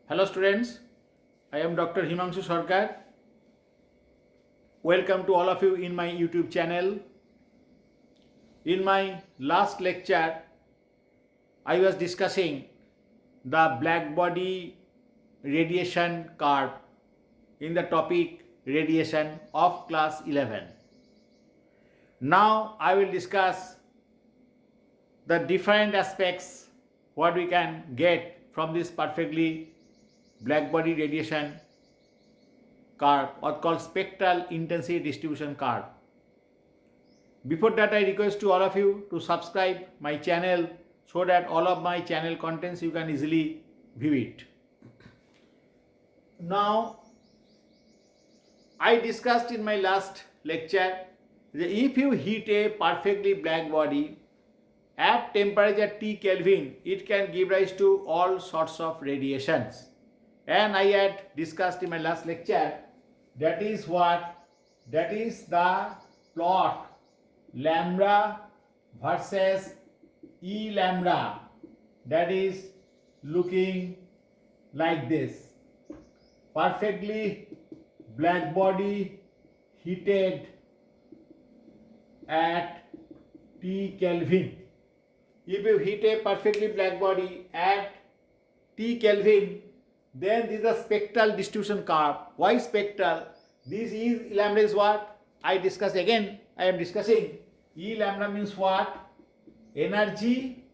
Hello students, I am Dr. Himanshu Sarkar. Welcome to all of you in my YouTube channel. In my last lecture, I was discussing the black body radiation curve in the topic radiation of class 11. Now I will discuss the different aspects what we can get from this perfectly black body radiation curve or called spectral intensity distribution curve. Before that, I request to all of you to subscribe my channel so that all of my channel contents you can easily view it. Now, I discussed in my last lecture that if you heat a perfectly black body at temperature T Kelvin, it can give rise to all sorts of radiations. And I had discussed in my last lecture that is the plot lambda versus E lambda, that is looking like this. Perfectly black body heated at T Kelvin. If you heat a perfectly black body at T Kelvin, then this is a spectral distribution curve. Why spectral? This E lambda is what? I discuss again. I am discussing E lambda means what? Energy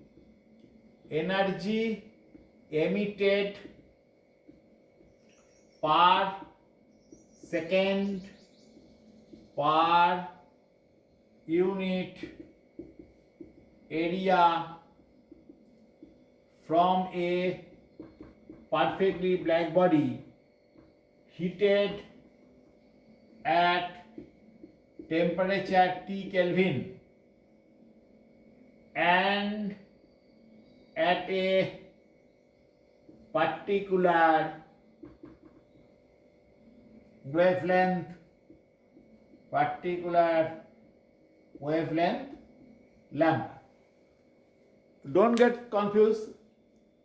emitted per second per unit area from a perfectly black body heated at temperature T Kelvin and at a particular wavelength lambda. Don't get confused.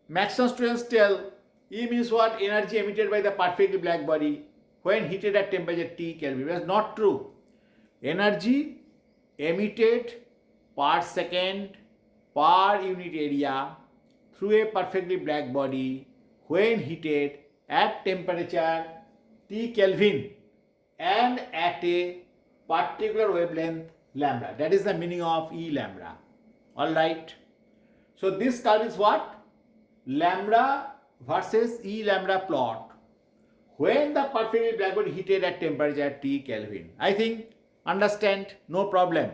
Maximum students tell E means what? Energy emitted by the perfectly black body when heated at temperature T Kelvin. That's not true. Energy emitted per second per unit area through a perfectly black body when heated at temperature T Kelvin and at a particular wavelength lambda. That is the meaning of E lambda. Alright. So this curve is what? Lambda versus E lambda plot when the perfectly black body heated at temperature T Kelvin. I think understand, no problem.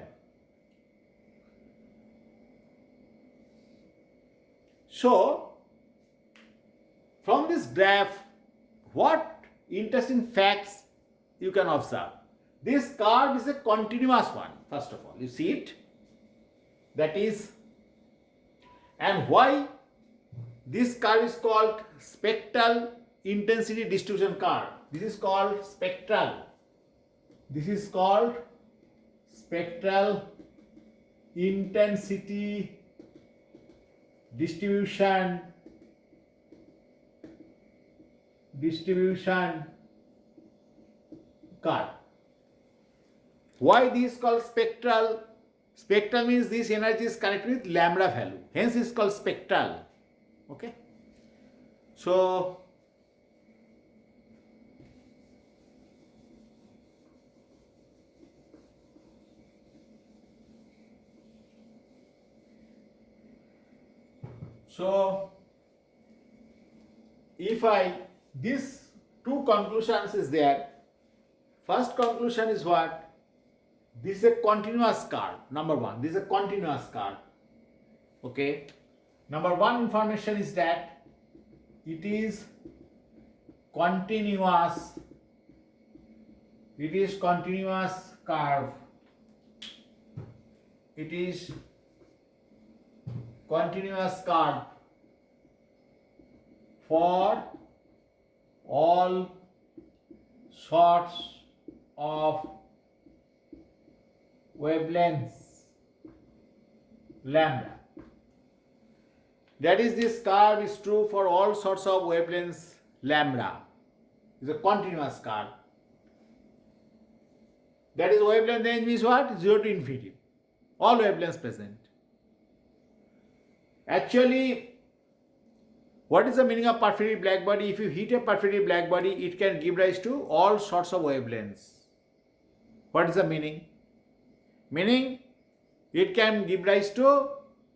So from this graph, what interesting facts you can observe? This curve is a continuous one. First of all, you see it? That is, and why this curve is called spectral intensity distribution curve. This is called spectral. This is called spectral intensity distribution curve. Why this is called spectral? Spectral means this energy is connected with lambda value. Hence it is called spectral. Okay. So if these two conclusions is there. First conclusion is what? This is a continuous curve. Number one, this is a continuous curve. Okay. Number one information is that it is continuous. It is continuous curve. It is continuous curve for all sorts of wavelengths lambda. That is, this curve is true for all sorts of wavelengths lambda is a continuous curve. That is wavelength range means what? 0 to infinity. All wavelengths present. Actually, what is the meaning of perfectly black body? If you hit a perfectly black body, it can give rise to all sorts of wavelengths. What is the meaning? Meaning, it can give rise to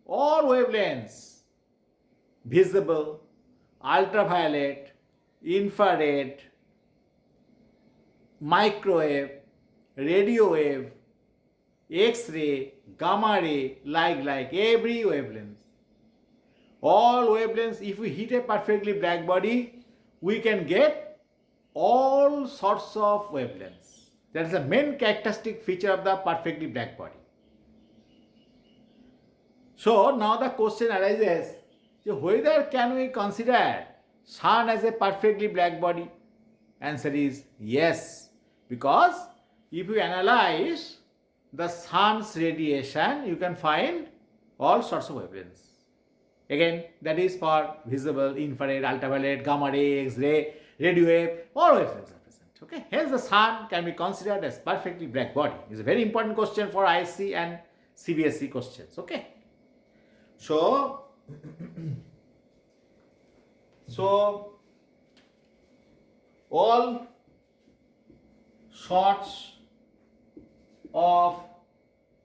all wavelengths. Visible, ultraviolet, infrared, microwave, radio wave, X-ray, gamma ray, like every wavelength. All wavelengths, if we hit a perfectly black body, we can get all sorts of wavelengths. That is the main characteristic feature of the perfectly black body. So now the question arises, whether can we consider sun as a perfectly black body? Answer is yes, because if you analyze the sun's radiation, you can find all sorts of wavelengths. Again, that is for visible, infrared, ultraviolet, gamma ray, X-ray, radio wave, all wavelengths are present. Okay, hence the sun can be considered as perfectly black body. It's a very important question for ISC and CBSE questions. Okay, so all sorts of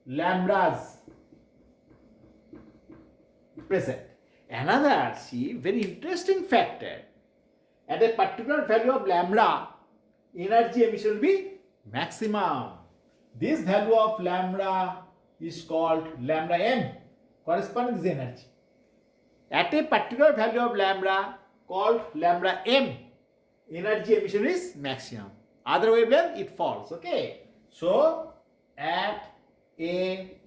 lambdas present. Another, very interesting factor, at a particular value of lambda, energy emission will be maximum. This value of lambda is called lambda m, corresponding to the energy. At a particular value of lambda called lambda m, energy emission is maximum. Other wavelength it falls. Okay. So at a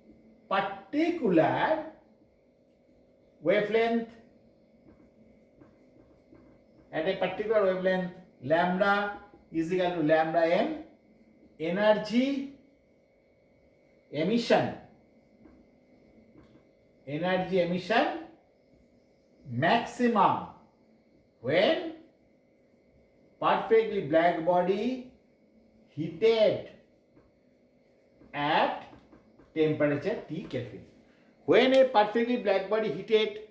particular wavelength, lambda is equal to lambda m, energy emission maximum when perfectly black body heated at temperature T Kelvin. When a perfectly black body heated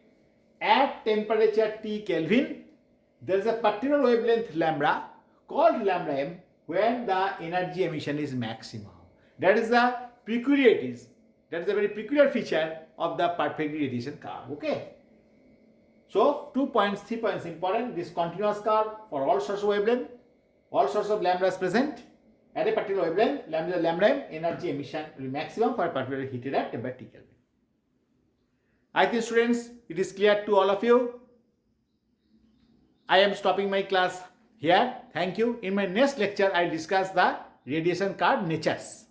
at temperature T Kelvin, there is a particular wavelength lambda called lambda m when the energy emission is maximum. That is the peculiarities. That is a very peculiar feature of the perfectly radiation curve. Okay. So 3 points important. This continuous curve for all sorts of wavelength, all sorts of lambdas present at a particular wavelength, lambda m, energy emission will be maximum for a particular heated at temperature T Kelvin. I think students, it is clear to all of you. I am stopping my class here. Thank you. In my next lecture, I will discuss the radiation curve natures.